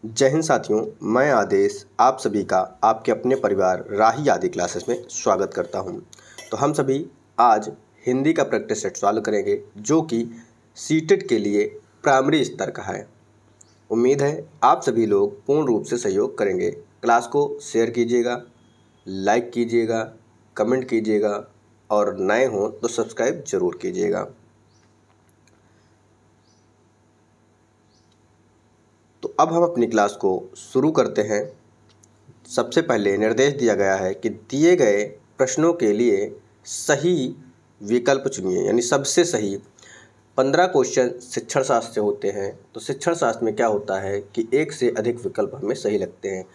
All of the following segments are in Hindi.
जय हिंद साथियों, मैं आदेश आप सभी का आपके अपने परिवार राही आदि क्लासेस में स्वागत करता हूं। तो हम सभी आज हिंदी का प्रैक्टिस सेट सॉल्व करेंगे जो कि सीटेट के लिए प्राइमरी स्तर का है। उम्मीद है आप सभी लोग पूर्ण रूप से सहयोग करेंगे। क्लास को शेयर कीजिएगा, लाइक कीजिएगा, कमेंट कीजिएगा और नए हों तो सब्सक्राइब जरूर कीजिएगा। तो अब हम अपनी क्लास को शुरू करते हैं। सबसे पहले निर्देश दिया गया है कि दिए गए प्रश्नों के लिए सही विकल्प चुनिए, यानी सबसे सही। 15 क्वेश्चन शिक्षण शास्त्र से होते हैं। तो शिक्षण शास्त्र में क्या होता है कि एक से अधिक विकल्प हमें सही लगते हैं।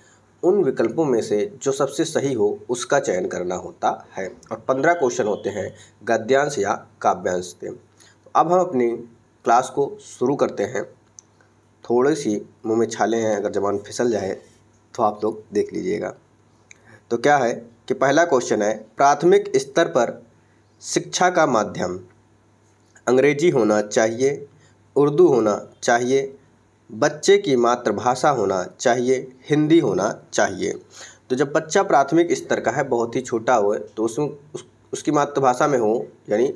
उन विकल्पों में से जो सबसे सही हो उसका चयन करना होता है और 15 क्वेश्चन होते हैं गद्यांश या काव्यांश से। तो अब हम अपनी क्लास को शुरू करते हैं। थोड़ी सी मुंह में छाले हैं, अगर ज़बान फिसल जाए तो आप लोग देख लीजिएगा। तो क्या है कि पहला क्वेश्चन है, प्राथमिक स्तर पर शिक्षा का माध्यम अंग्रेजी होना चाहिए, उर्दू होना चाहिए, बच्चे की मातृभाषा होना चाहिए, हिंदी होना चाहिए। तो जब बच्चा प्राथमिक स्तर का है, बहुत ही छोटा हो, तो उसकी मातृभाषा में हो, यानी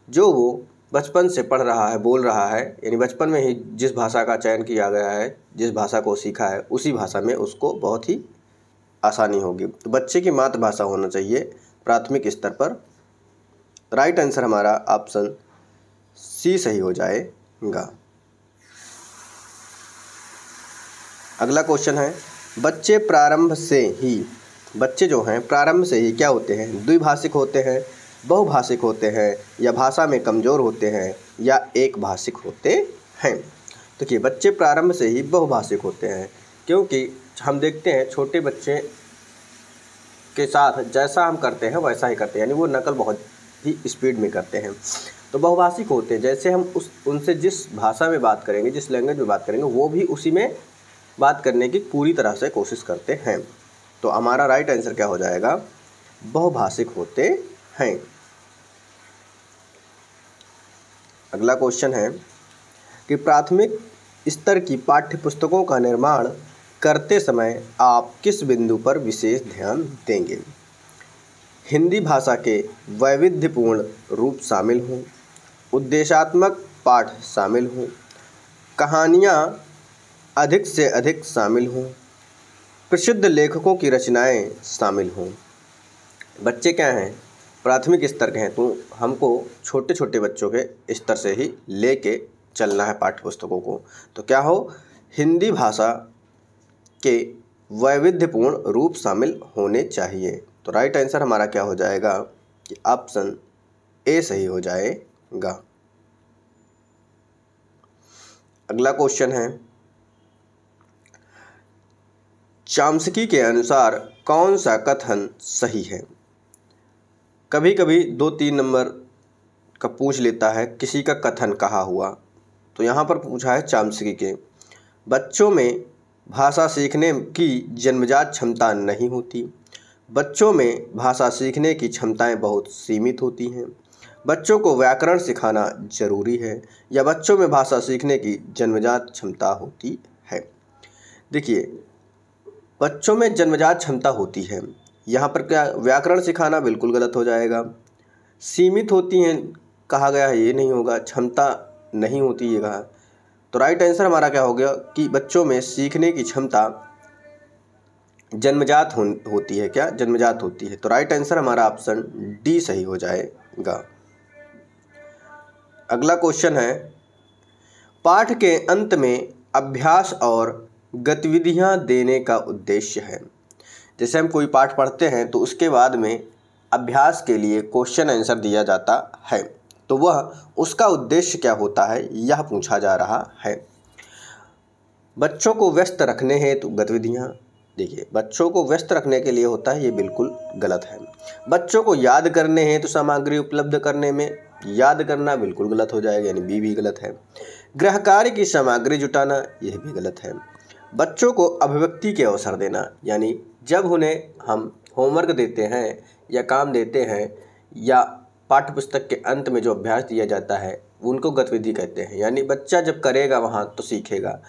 जो वो बचपन से पढ़ रहा है, बोल रहा है, यानी बचपन में ही जिस भाषा का चयन किया गया है, जिस भाषा को सीखा है, उसी भाषा में उसको बहुत ही आसानी होगी। तो बच्चे की मातृभाषा होना चाहिए प्राथमिक स्तर पर। राइट आंसर हमारा ऑप्शन सी सही हो जाएगा। अगला क्वेश्चन है, बच्चे जो हैं प्रारंभ से ही क्या होते हैं? द्विभाषिक होते हैं, बहुभाषिक होते हैं, या भाषा में कमज़ोर होते हैं, या एक भाषिक होते हैं। देखिए, बच्चे प्रारंभ से ही बहुभाषिक होते हैं, क्योंकि हम देखते हैं छोटे बच्चे के साथ जैसा हम करते हैं वैसा ही करते हैं, यानी वो नकल बहुत ही स्पीड में करते हैं। तो बहुभाषिक होते हैं, जैसे हम उनसे जिस भाषा में बात करेंगे, जिस लैंग्वेज में बात करेंगे, वो भी उसी में बात करने की पूरी तरह से कोशिश करते हैं। तो हमारा राइट आंसर क्या हो जाएगा? बहुभाषिक होते हैं। अगला क्वेश्चन है कि प्राथमिक स्तर की पाठ्य पुस्तकों का निर्माण करते समय आप किस बिंदु पर विशेष ध्यान देंगे? हिंदी भाषा के वैविध्यपूर्ण रूप शामिल हों, उद्देश्यात्मक पाठ शामिल हों, कहानियाँ अधिक से अधिक शामिल हों, प्रसिद्ध लेखकों की रचनाएं शामिल हों। बच्चे क्या हैं? प्राथमिक स्तर के हैं, तो हमको छोटे छोटे बच्चों के स्तर से ही लेके चलना है पाठ्य पुस्तकों को। तो क्या हो? हिंदी भाषा के वैविध्यपूर्ण रूप शामिल होने चाहिए। तो राइट आंसर हमारा क्या हो जाएगा कि ऑप्शन ए सही हो जाएगा। अगला क्वेश्चन है, चॉम्स्की के अनुसार कौन सा कथन सही है? कभी कभी 2-3 नंबर का पूछ लेता है किसी का कथन कहा हुआ। तो यहाँ पर पूछा है चॉम्स्की के, बच्चों में भाषा सीखने की जन्मजात क्षमता नहीं होती, बच्चों में भाषा सीखने की क्षमताएं बहुत सीमित होती हैं, बच्चों को व्याकरण सिखाना जरूरी है, या बच्चों में भाषा सीखने की जन्मजात क्षमता होती है। देखिए, बच्चों में जन्मजात क्षमता होती है, यहाँ पर क्या व्याकरण सिखाना बिल्कुल गलत हो जाएगा। सीमित होती हैं कहा गया है, ये नहीं होगा। क्षमता नहीं होती ये कहा। तो राइट आंसर हमारा क्या हो गया कि बच्चों में सीखने की क्षमता जन्मजात होती है। क्या? जन्मजात होती है। तो राइट आंसर हमारा ऑप्शन डी सही हो जाएगा। अगला क्वेश्चन है, पाठ के अंत में अभ्यास और गतिविधियां देने का उद्देश्य है। जैसे हम कोई पाठ पढ़ते हैं तो उसके बाद में अभ्यास के लिए क्वेश्चन आंसर दिया जाता है, तो वह उसका उद्देश्य क्या होता है यह पूछा जा रहा है। बच्चों को व्यस्त रखने हेतु गतिविधियां। देखिए, बच्चों को व्यस्त रखने के लिए होता है, ये बिल्कुल गलत है। बच्चों को याद करने हेतु सामग्री उपलब्ध करने में, याद करना बिल्कुल गलत हो जाएगा, यानी बी भी गलत है। गृह कार्य की सामग्री जुटाना, यह भी गलत है। बच्चों को अभिव्यक्ति के अवसर देना, यानी जब उन्हें हम होमवर्क देते हैं या काम देते हैं या पाठ्य पुस्तक के अंत में जो अभ्यास दिया जाता है उनको गतिविधि कहते हैं। यानी बच्चा जब करेगा वहाँ तो सीखेगा,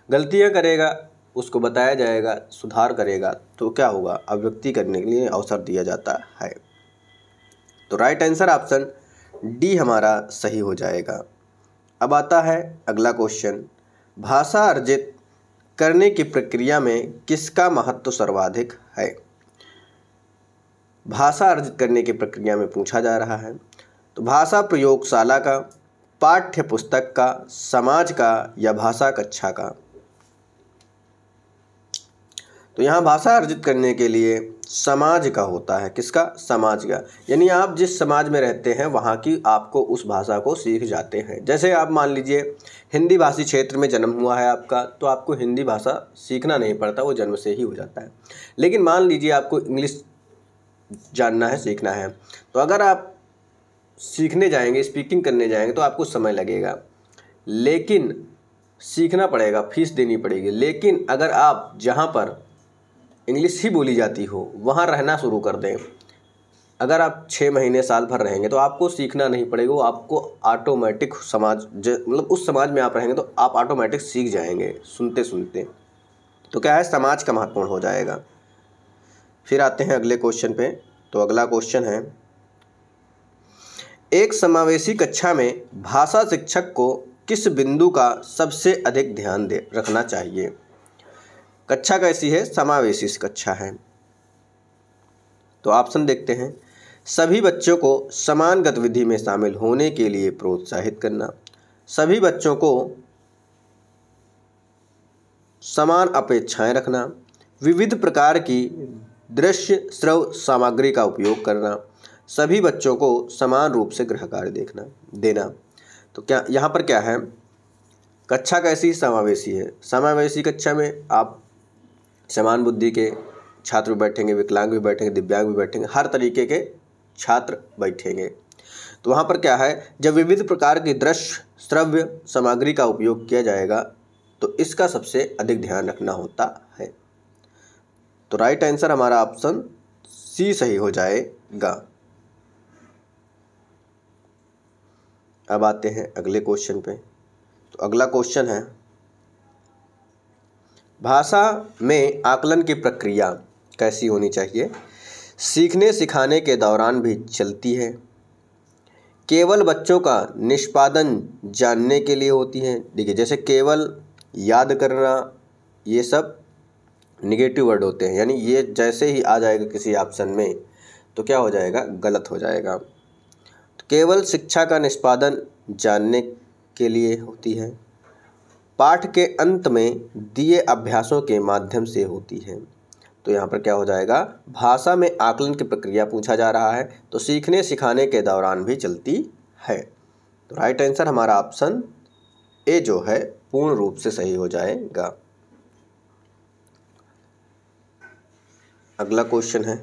गलतियाँ करेगा उसको बताया जाएगा, सुधार करेगा तो क्या होगा, अभिव्यक्ति करने के लिए अवसर दिया जाता है। तो राइट आंसर ऑप्शन डी हमारा सही हो जाएगा। अब आता है अगला क्वेश्चन, भाषा अर्जित करने की प्रक्रिया में किसका महत्व सर्वाधिक है। भाषा अर्जित करने की प्रक्रिया में पूछा जा रहा है, तो भाषा प्रयोगशाला का, पाठ्य पुस्तक का, समाज का या भाषा कक्षा का। तो यहाँ भाषा अर्जित करने के लिए समाज का होता है। किसका? समाज का। यानी आप जिस समाज में रहते हैं वहाँ की आपको उस भाषा को सीख जाते हैं। जैसे आप मान लीजिए हिंदी भाषी क्षेत्र में जन्म हुआ है आपका, तो आपको हिंदी भाषा सीखना नहीं पड़ता, वो जन्म से ही हो जाता है। लेकिन मान लीजिए आपको इंग्लिश जानना है, सीखना है, तो अगर आप सीखने जाएंगे, स्पीकिंग करने जाएंगे तो आपको समय लगेगा, लेकिन सीखना पड़ेगा, फीस देनी पड़ेगी। लेकिन अगर आप जहाँ पर इंग्लिश ही बोली जाती हो वहाँ रहना शुरू कर दें, अगर आप 6 महीने साल भर रहेंगे तो आपको सीखना नहीं पड़ेगा, वो आपको ऑटोमेटिक मतलब उस समाज में आप रहेंगे तो आप ऑटोमेटिक सीख जाएंगे सुनते सुनते। तो क्या है, समाज का महत्वपूर्ण हो जाएगा। फिर आते हैं अगले क्वेश्चन पे। तो अगला क्वेश्चन है, एक समावेशी कक्षा में भाषा शिक्षक को किस बिंदु का सबसे अधिक ध्यान रखना चाहिए। कक्षा कैसी है? समावेशी कक्षा है। तो ऑप्शन देखते हैं, सभी बच्चों को समान गतिविधि में शामिल होने के लिए प्रोत्साहित करना, सभी बच्चों को समान अपेक्षाएं रखना, विविध प्रकार की दृश्य श्रव्य सामग्री का उपयोग करना, सभी बच्चों को समान रूप से गृह कार्य देना। तो क्या यहाँ पर क्या है, कक्षा कैसी? समावेशी है। समावेशी कक्षा में आप समान बुद्धि के छात्र भी बैठेंगे, विकलांग भी बैठेंगे, दिव्यांग भी बैठेंगे, हर तरीके के छात्र बैठेंगे। तो वहाँ पर क्या है, जब विविध प्रकार की दृश्य श्रव्य सामग्री का उपयोग किया जाएगा तो इसका सबसे अधिक ध्यान रखना होता है। तो राइट आंसर हमारा ऑप्शन सी सही हो जाएगा। अब आते हैं अगले क्वेश्चन पे। तो अगला क्वेश्चन है, भाषा में आकलन की प्रक्रिया कैसी होनी चाहिए? सीखने सिखाने के दौरान भी चलती है, केवल बच्चों का निष्पादन जानने के लिए होती है। देखिए जैसे केवल, याद करना, ये सब निगेटिव वर्ड होते हैं, यानी ये जैसे ही आ जाएगा किसी ऑप्शन में तो क्या हो जाएगा, गलत हो जाएगा। तो केवल शिक्षा का निष्पादन जानने के लिए होती है, पाठ के अंत में दिए अभ्यासों के माध्यम से होती है। तो यहाँ पर क्या हो जाएगा, भाषा में आकलन की प्रक्रिया पूछा जा रहा है तो सीखने सिखाने के दौरान भी चलती है। तो राइट आंसर हमारा ऑप्शन ए जो है पूर्ण रूप से सही हो जाएगा। अगला क्वेश्चन है,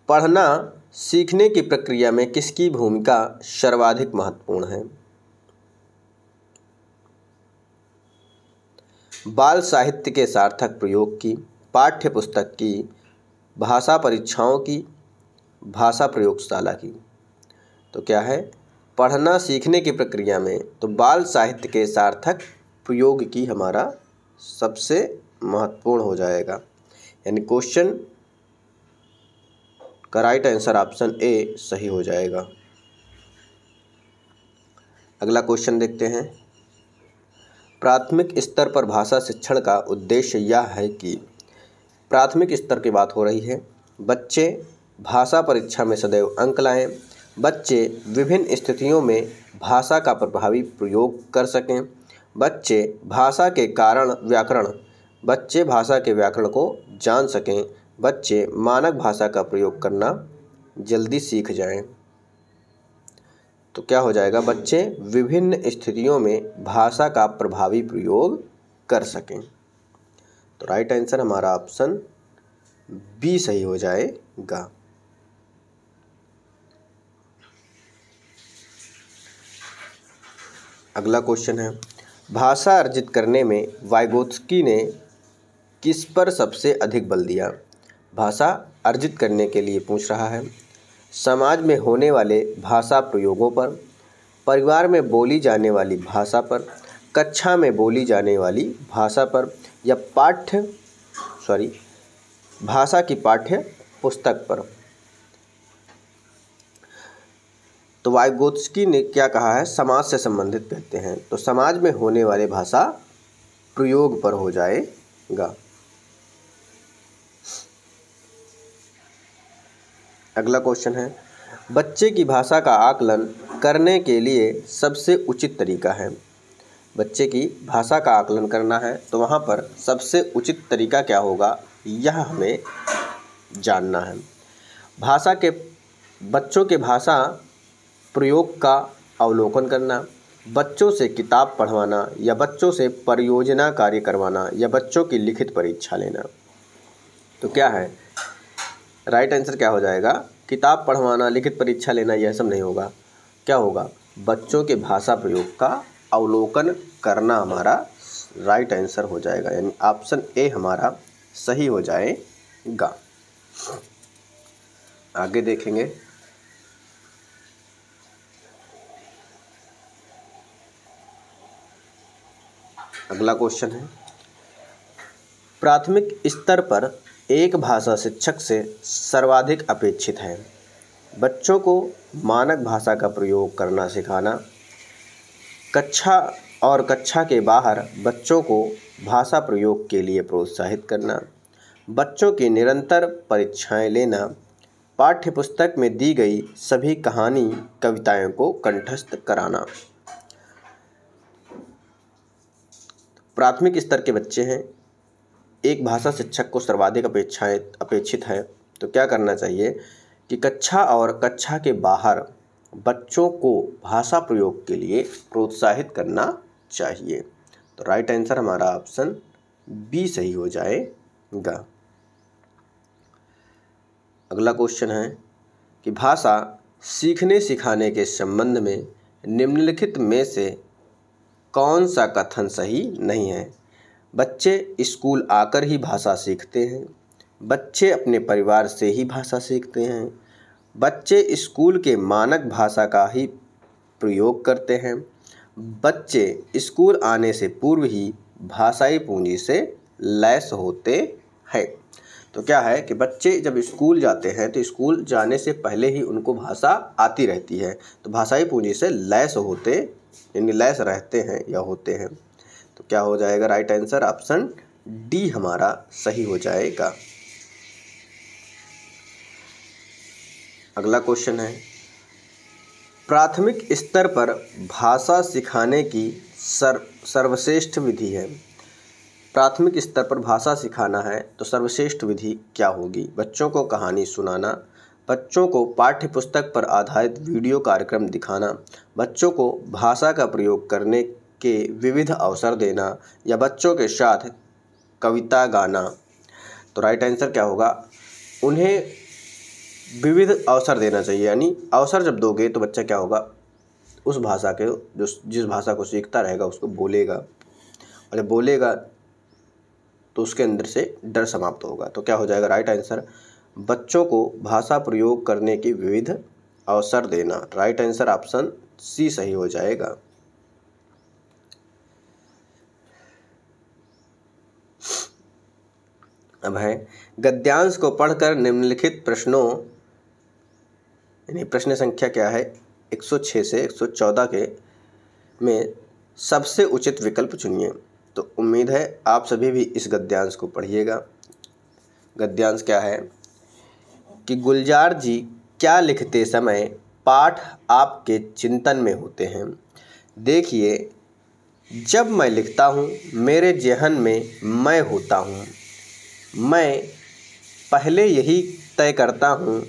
पढ़ना सीखने की प्रक्रिया में किसकी भूमिका सर्वाधिक महत्वपूर्ण है? बाल साहित्य के सार्थक प्रयोग की, पाठ्य पुस्तक की, भाषा परीक्षाओं की, भाषा प्रयोगशाला की। तो क्या है, पढ़ना सीखने की प्रक्रिया में तो बाल साहित्य के सार्थक प्रयोग की हमारा सबसे महत्वपूर्ण हो जाएगा। यानी क्वेश्चन का राइट आंसर ऑप्शन ए सही हो जाएगा। अगला क्वेश्चन देखते हैं, प्राथमिक स्तर पर भाषा शिक्षण का उद्देश्य यह है कि, प्राथमिक स्तर की बात हो रही है, बच्चे भाषा परीक्षा में सदैव अंक लाएं, बच्चे विभिन्न स्थितियों में भाषा का प्रभावी प्रयोग कर सकें, बच्चे भाषा के बच्चे भाषा के व्याकरण को जान सकें, बच्चे मानक भाषा का प्रयोग करना जल्दी सीख जाएं। तो क्या हो जाएगा, बच्चे विभिन्न स्थितियों में भाषा का प्रभावी प्रयोग कर सकें। तो राइट आंसर हमारा ऑप्शन बी सही हो जाएगा। अगला क्वेश्चन है, भाषा अर्जित करने में वाइगोत्स्की ने किस पर सबसे अधिक बल दिया? भाषा अर्जित करने के लिए पूछ रहा है, समाज में होने वाले भाषा प्रयोगों पर, परिवार में बोली जाने वाली भाषा पर, कक्षा में बोली जाने वाली भाषा पर या भाषा की पाठ्य पुस्तक पर। तो वाइगोत्स्की ने क्या कहा है, समाज से संबंधित कहते हैं, तो समाज में होने वाले भाषा प्रयोग पर हो जाएगा। अगला क्वेश्चन है, बच्चे की भाषा का आकलन करने के लिए सबसे उचित तरीका है। बच्चे की भाषा का आकलन करना है तो वहाँ पर सबसे उचित तरीका क्या होगा, यह हमें जानना है। बच्चों के भाषा प्रयोग का अवलोकन करना, बच्चों से किताब पढ़वाना या बच्चों से परियोजना कार्य करवाना या बच्चों की लिखित परीक्षा लेना। तो क्या है राइट आंसर, क्या हो जाएगा, किताब पढ़वाना, लिखित परीक्षा लेना, यह सब नहीं होगा। क्या होगा, बच्चों के भाषा प्रयोग का अवलोकन करना हमारा राइट आंसर हो जाएगा, यानी ऑप्शन ए हमारा सही हो जाएगा। आगे देखेंगे, अगला क्वेश्चन है, प्राथमिक स्तर पर एक भाषा शिक्षक से सर्वाधिक अपेक्षित है। बच्चों को मानक भाषा का प्रयोग करना सिखाना, कक्षा के बाहर बच्चों को भाषा प्रयोग के लिए प्रोत्साहित करना, बच्चों की निरंतर परीक्षाएं लेना, पाठ्यपुस्तक में दी गई सभी कहानी कविताओं को कंठस्थ कराना। प्राथमिक स्तर के बच्चे हैं, एक भाषा शिक्षक को सर्वाधिक अपेक्षित है, तो क्या करना चाहिए कि कक्षा और कक्षा के बाहर बच्चों को भाषा प्रयोग के लिए प्रोत्साहित करना चाहिए। तो राइट आंसर हमारा ऑप्शन बी सही हो जाएगा। अगला क्वेश्चन है कि भाषा सीखने सिखाने के संबंध में निम्नलिखित में से कौन सा कथन सही नहीं है। बच्चे स्कूल आकर ही भाषा सीखते हैं, बच्चे अपने परिवार से ही भाषा सीखते हैं, बच्चे स्कूल के मानक भाषा का ही प्रयोग करते हैं, बच्चे स्कूल आने से पूर्व ही भाषाई पूंजी से लैस होते हैं। तो क्या है कि बच्चे जब स्कूल जाते हैं तो स्कूल जाने से पहले ही उनको भाषा आती रहती है, तो भाषाई पूंजी से लैस रहते हैं या होते हैं। तो क्या हो जाएगा राइट आंसर, ऑप्शन डी हमारा सही हो जाएगा। अगला क्वेश्चन है, प्राथमिक स्तर पर भाषा सिखाने की सर्वश्रेष्ठ विधि है। प्राथमिक स्तर पर भाषा सिखाना है तो सर्वश्रेष्ठ विधि क्या होगी। बच्चों को कहानी सुनाना, बच्चों को पाठ्य पुस्तक पर आधारित वीडियो कार्यक्रम दिखाना, बच्चों को भाषा का प्रयोग करने के विविध अवसर देना या बच्चों के साथ कविता गाना। तो राइट आंसर क्या होगा, उन्हें विविध अवसर देना चाहिए, यानी अवसर जब दोगे तो बच्चा क्या होगा, उस भाषा के जिस भाषा को सीखता रहेगा उसको बोलेगा, और जब बोलेगा तो उसके अंदर से डर समाप्त होगा। तो क्या हो जाएगा राइट आंसर, बच्चों को भाषा प्रयोग करने की विविध अवसर देना। राइट आंसर ऑप्शन सी सही हो जाएगा। अब है गद्यांश को पढ़कर निम्नलिखित प्रश्नों, यानी प्रश्न संख्या क्या है 106 से 114 के में सबसे उचित विकल्प चुनिए। तो उम्मीद है आप सभी भी इस गद्यांश को पढ़िएगा। गद्यांश क्या है कि गुलजार जी क्या लिखते समय पाठ आपके चिंतन में होते हैं। देखिए, जब मैं लिखता हूँ मेरे ज़हन में मैं होता हूँ, मैं पहले यही तय करता हूँ,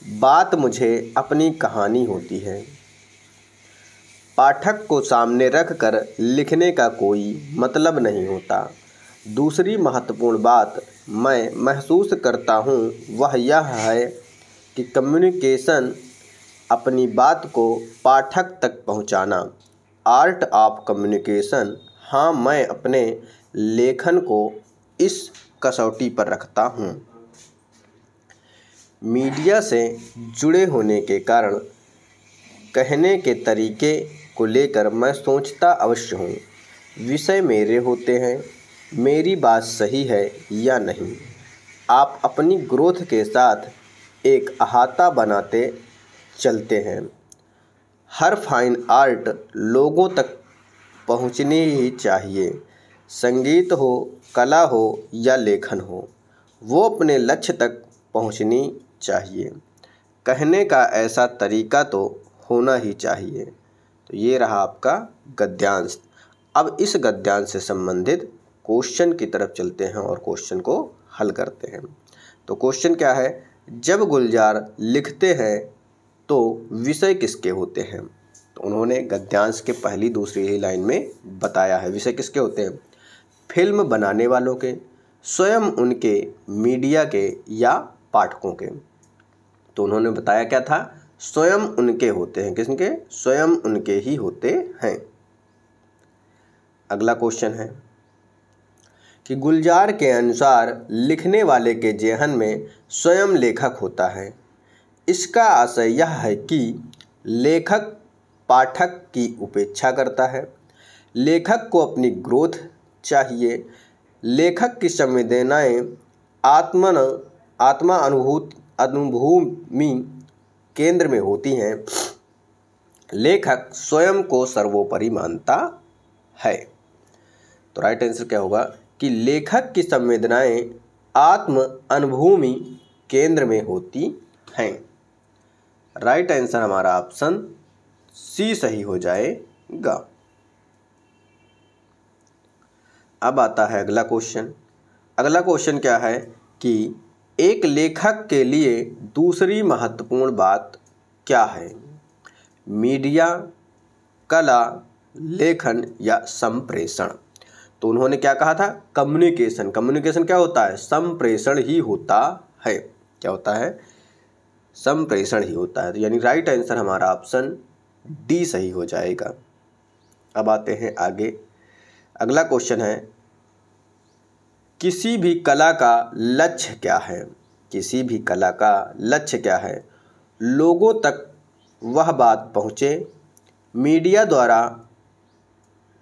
बात मुझे अपनी कहानी होती है। पाठक को सामने रखकर लिखने का कोई मतलब नहीं होता। दूसरी महत्वपूर्ण बात मैं महसूस करता हूँ वह यह है कि कम्युनिकेशन, अपनी बात को पाठक तक पहुँचाना, आर्ट ऑफ कम्युनिकेशन। हाँ, मैं अपने लेखन को इस कसौटी पर रखता हूँ। मीडिया से जुड़े होने के कारण कहने के तरीके को लेकर मैं सोचता अवश्य हूँ, विषय मेरे होते हैं, मेरी बात सही है या नहीं। आप अपनी ग्रोथ के साथ एक अहाता बनाते चलते हैं। हर फाइन आर्ट लोगों तक पहुंचनी ही चाहिए। संगीत हो, कला हो या लेखन हो, वो अपने लक्ष्य तक पहुंचनी चाहिए। कहने का ऐसा तरीका तो होना ही चाहिए। तो ये रहा आपका गद्यांश। अब इस गद्यांश से संबंधित क्वेश्चन की तरफ चलते हैं और क्वेश्चन को हल करते हैं। तो क्वेश्चन क्या है, जब गुलजार लिखते हैं तो विषय किसके होते हैं। तो उन्होंने गद्यांश के पहली दूसरी ही लाइन में बताया है विषय किसके होते हैं। फिल्म बनाने वालों के, स्वयं उनके, मीडिया के या पाठकों के। तो उन्होंने बताया क्या था, स्वयं उनके होते हैं। किसके? स्वयं उनके ही होते हैं। अगला क्वेश्चन है कि गुलजार के अनुसार लिखने वाले के जेहन में स्वयं लेखक होता है। इसका आशय यह है कि लेखक पाठक की उपेक्षा करता है। लेखक को अपनी ग्रोथ चाहिए। लेखक की संवेदनाएं आत्मा अनुभूमि केंद्र में होती हैं। लेखक स्वयं को सर्वोपरि मानता है। तो राइट आंसर क्या होगा कि लेखक की संवेदनाएं आत्म अनुभूमि केंद्र में होती हैं। राइट आंसर हमारा ऑप्शन सी सही हो जाएगा। अब आता है अगला क्वेश्चन। अगला क्वेश्चन क्या है कि एक लेखक के लिए दूसरी महत्वपूर्ण बात क्या है। मीडिया, कला, लेखन या संप्रेषण। तो उन्होंने क्या कहा था, कम्युनिकेशन। कम्युनिकेशन क्या होता है, संप्रेषण ही होता है। क्या होता है, संप्रेषण ही होता है। तो यानी राइट आंसर हमारा ऑप्शन डी सही हो जाएगा। अब आते हैं आगे। अगला क्वेश्चन है, किसी भी कला का लक्ष्य क्या है। किसी भी कला का लक्ष्य क्या है। लोगों तक वह बात पहुँचे, मीडिया द्वारा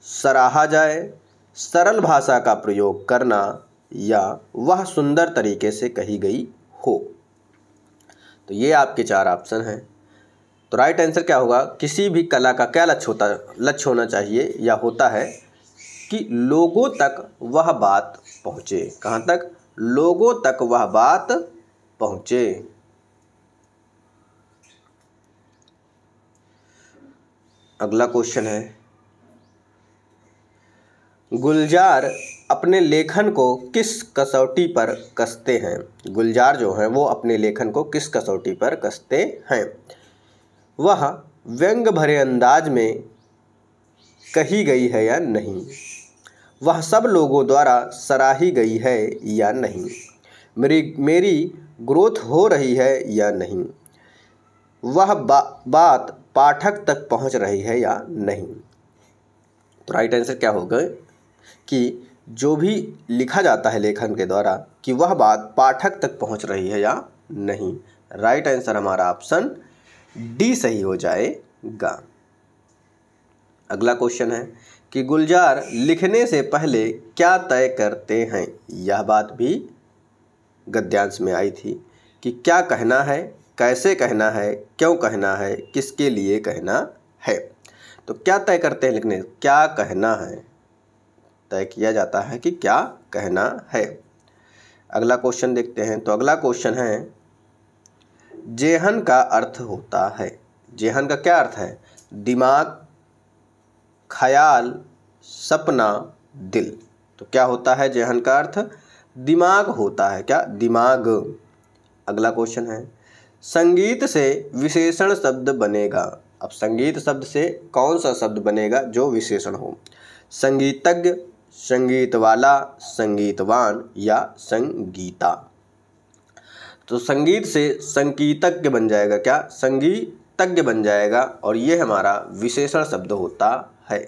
सराहा जाए, सरल भाषा का प्रयोग करना या वह सुंदर तरीके से कही गई हो। तो ये आपके चार ऑप्शन हैं। तो राइट आंसर क्या होगा, किसी भी कला का क्या लक्ष्य होना चाहिए या होता है कि लोगों तक वह बात पहुँचे। कहाँ तक, लोगों तक वह बात पहुँचे। अगला क्वेश्चन है, गुलजार अपने लेखन को किस कसौटी पर कसते हैं। गुलजार जो हैं वो अपने लेखन को किस कसौटी पर कसते हैं। वह व्यंग भरे अंदाज में कही गई है या नहीं। वह सब लोगों द्वारा सराही गई है या नहीं। मेरी ग्रोथ हो रही है या नहीं। वह बात पाठक तक पहुंच रही है या नहीं। तो राइट आंसर क्या होगा कि जो भी लिखा जाता है लेखन के द्वारा कि वह बात पाठक तक पहुंच रही है या नहीं। राइट आंसर हमारा ऑप्शन डी सही हो जाएगा। अगला क्वेश्चन है कि गुलजार लिखने से पहले क्या तय करते हैं। यह बात भी गद्यांश में आई थी कि क्या कहना है, कैसे कहना है, क्यों कहना है, किसके लिए कहना है। तो क्या तय करते हैं लिखने, क्या कहना है, तय किया जाता है कि क्या कहना है। अगला क्वेश्चन देखते हैं। तो अगला क्वेश्चन है, जेहन का अर्थ होता है। जेहन का क्या अर्थ है, दिमाग, ख्याल, सपना, दिल। तो क्या होता है जेहन का अर्थ, दिमाग होता है। क्या, दिमाग। अगला क्वेश्चन है, संगीत से विशेषण शब्द बनेगा। अब संगीत शब्द से कौन सा शब्द बनेगा जो विशेषण हो। संगीतज्ञ, संगीत वाला, संगीतवान या संगीता। तो संगीत से संगीतज्ञ बन जाएगा। क्या, संगीतज्ञ बन जाएगा और ये हमारा विशेषण शब्द होता है।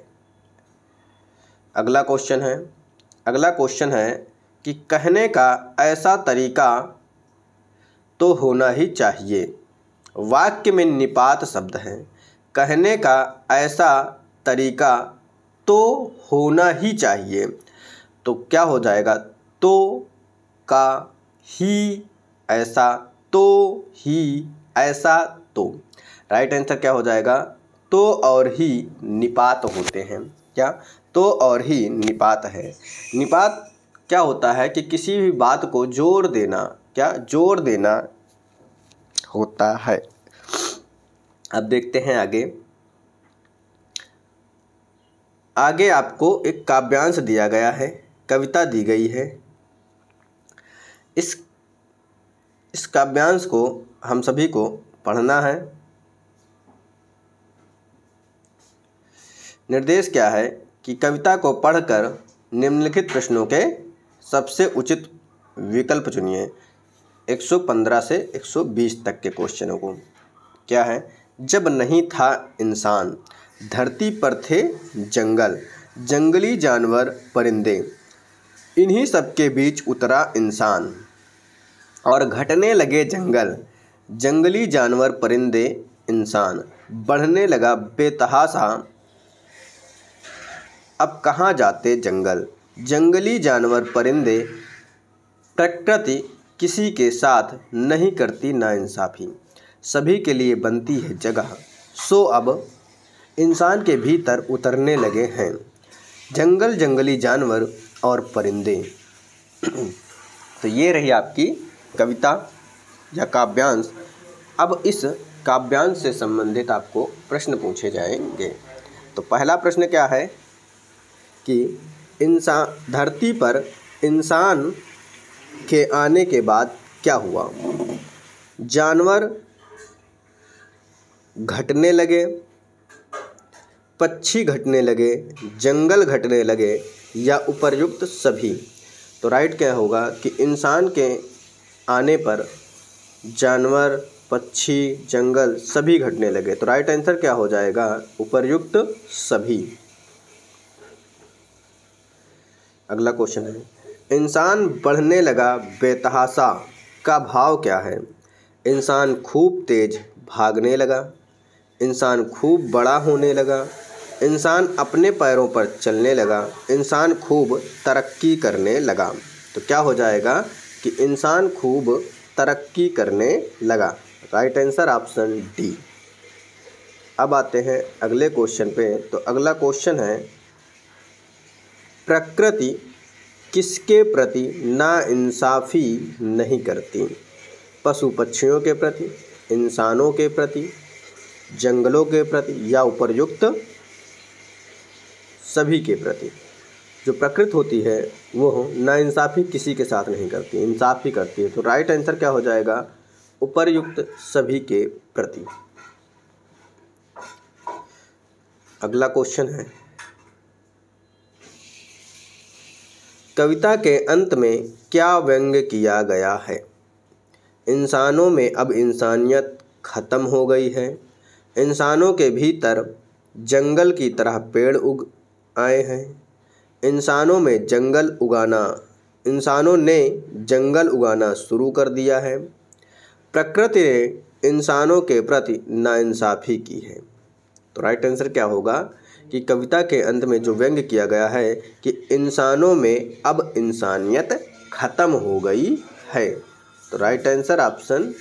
अगला क्वेश्चन है, अगला क्वेश्चन है कि कहने का ऐसा तरीका तो होना ही चाहिए। वाक्य में निपात शब्द हैं। कहने का ऐसा तरीका तो होना ही चाहिए। तो क्या हो जाएगा, तो का ही ऐसा, तो ही ऐसा तो। राइट आंसर क्या हो जाएगा, तो और ही निपात होते हैं। क्या, तो और ही निपात है। निपात क्या होता है कि किसी भी बात को जोड़ देना, क्या जोड़ देना होता है। अब देखते हैं आगे। आगे आपको एक काव्यांश दिया गया है, कविता दी गई है। इस काव्यांश को हम सभी को पढ़ना है। निर्देश क्या है कि कविता को पढ़कर निम्नलिखित प्रश्नों के सबसे उचित विकल्प चुनिए। 115 से 120 तक के क्वेश्चनों को। क्या है, जब नहीं था इंसान, धरती पर थे जंगल, जंगली जानवर परिंदे, इन्हीं सबके बीच उतरा इंसान, और घटने लगे जंगल, जंगली जानवर परिंदे इंसान, बढ़ने लगा बेतहाशा, अब कहाँ जाते जंगल, जंगली जानवर परिंदे, प्रकृति किसी के साथ नहीं करती नाइंसाफ़ी, सभी के लिए बनती है जगह, सो अब इंसान के भीतर उतरने लगे हैं जंगल, जंगली जानवर और परिंदे। तो ये रही आपकी कविता या काव्यांश। अब इस काव्यांश से संबंधित आपको प्रश्न पूछे जाएंगे। तो पहला प्रश्न क्या है कि इंसान, धरती पर इंसान के आने के बाद क्या हुआ। जानवर घटने लगे, पक्षी घटने लगे, जंगल घटने लगे, या उपर्युक्त सभी। तो राइट क्या होगा कि इंसान के आने पर जानवर, पक्षी, जंगल सभी घटने लगे। तो राइट आंसर क्या हो जाएगा, उपर्युक्त सभी। अगला क्वेश्चन है, इंसान बढ़ने लगा बेतहाशा का भाव क्या है। इंसान खूब तेज भागने लगा, इंसान खूब बड़ा होने लगा, इंसान अपने पैरों पर चलने लगा, इंसान खूब तरक्की करने लगा। तो क्या हो जाएगा कि इंसान खूब तरक्की करने लगा। Right answer option D. अब आते हैं अगले क्वेश्चन पे। तो अगला क्वेश्चन है, प्रकृति किसके प्रति नाइंसाफ़ी नहीं करती। पशु पक्षियों के प्रति, इंसानों के प्रति, जंगलों के प्रति, या उपर्युक्त सभी के प्रति। जो प्रकृति होती है वो नाइंसाफ़ी किसी के साथ नहीं करती, इंसाफ ही करती है। तो राइट आंसर क्या हो जाएगा, उपर्युक्त सभी के प्रति। अगला क्वेश्चन है, कविता के अंत में क्या व्यंग्य किया गया है। इंसानों में अब इंसानियत खत्म हो गई है, इंसानों के भीतर जंगल की तरह पेड़ उग आए हैं, इंसानों में जंगल उगाना, इंसानों ने जंगल उगाना शुरू कर दिया है, प्रकृति ने इंसानों के प्रति नाइंसाफ़ी की है। तो राइट आंसर क्या होगा कि कविता के अंत में जो व्यंग्य किया गया है कि इंसानों में अब इंसानियत खत्म हो गई है। तो राइट आंसर ऑप्शन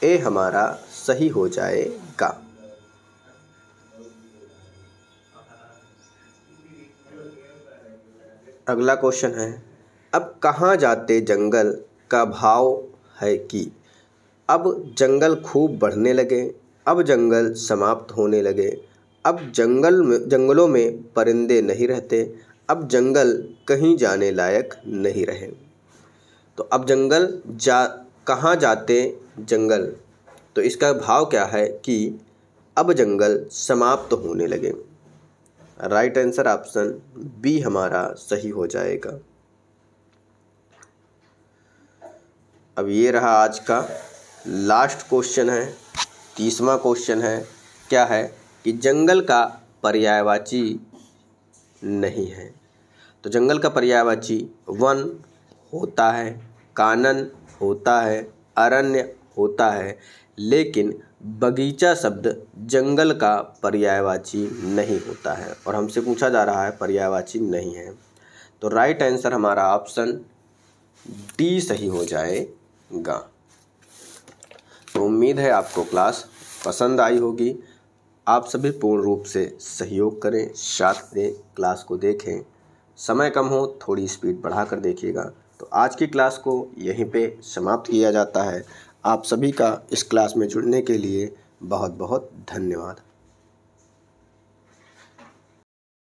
ए हमारा सही हो जाएगा। अगला क्वेश्चन है, अब कहाँ जाते जंगल का भाव है कि। अब जंगल खूब बढ़ने लगे, अब जंगल समाप्त होने लगे, अब जंगलों में परिंदे नहीं रहते, अब जंगल कहीं जाने लायक नहीं रहे। तो अब जंगल कहाँ जाते जंगल, तो इसका भाव क्या है कि अब जंगल समाप्त होने लगे। राइट आंसर ऑप्शन बी हमारा सही हो जाएगा। अब ये रहा आज का लास्ट क्वेश्चन है, 30वां क्वेश्चन है। क्या है कि जंगल का पर्यायवाची नहीं है। तो जंगल का पर्यायवाची वन होता है, कानन होता है, अरण्य होता है, लेकिन बगीचा शब्द जंगल का पर्यायवाची नहीं होता है, और हमसे पूछा जा रहा है पर्यायवाची नहीं है, तो राइट आंसर हमारा ऑप्शन डी सही हो जाएगा। तो उम्मीद है आपको क्लास पसंद आई होगी। आप सभी पूर्ण रूप से सहयोग करें, साथ दें, क्लास को देखें। समय कम हो थोड़ी स्पीड बढ़ाकर देखिएगा। तो आज की क्लास को यहीं पे समाप्त किया जाता है। आप सभी का इस क्लास में जुड़ने के लिए बहुत बहुत धन्यवाद।